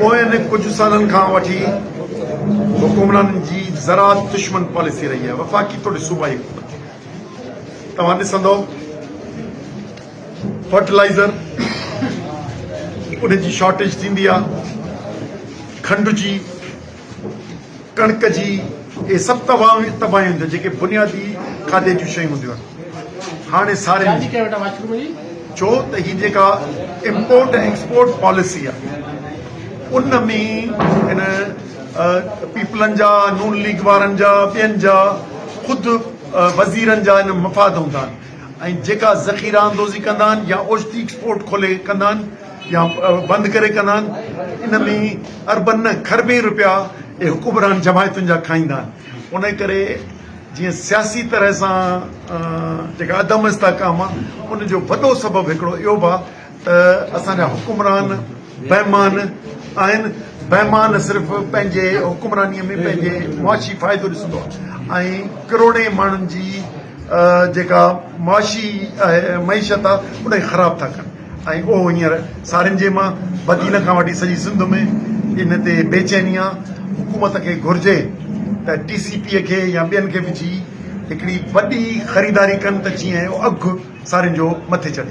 पोयनि कुझु सालनि खां वठी हुकुमराननि जी ज़राअत दुश्मन पॉलिसी रही आहे। वफ़ाक़ी तौर सूबाई तव्हां ॾिसंदो फर्टिलाइज़र उन जी शॉर्टेज थींदी आहे, खंड जी, कणिक जी, इहे सभु तबाहियूं हूंदियूं जेके बुनियादी खाधे जूं शयूं हूंदियूं आहिनि। हाणे सारे छो त ही जेका इम्पोर्ट ऐं एक्सपोर्ट पॉलिसी आहे उन में इन पीपलनि जा, नून लीग वारनि जा, ॿियनि जा, ख़ुदि वज़ीरनि जा इन मफ़ाद हूंदा आहिनि ऐं जेका ज़ख़ीरा अंदोज़ी कंदा आहिनि या ओचिती एक्सपोर्ट खोले कंदा आहिनि या बंदि करे कंदा आहिनि, इन में अरबन न खरबे रुपया इहे हुकुमरान जमायतुनि जा खाईंदा आहिनि। उन करे जीअं सियासी तरह सां जेका अदम इस्तेहकाम आहे उनजो वॾो सबबु हिकिड़ो इहो बि आहे त असांजा हुकुमरान बेईमान आहिनि। बेईमान सिर्फ़ु पंहिंजे हुकुमरानीअ में पंहिंजे मुआशी फ़ाइदो ॾिसंदो आहे ऐं किरोड़े माण्हुनि जी जेका मुआशी मईशत आहे उन खे ख़राबु था कनि ऐं उहो हींअर सारियुनि जे मां बदीन खां वठी सॼी सिंध में इन ते बेचैनी आहे। हुकूमत खे घुरिजे त TCP खे या ॿियनि खे विझी हिकिड़ी वॾी ख़रीदारी कनि त जीअं अघु सारियुनि जो मथे चढ़े।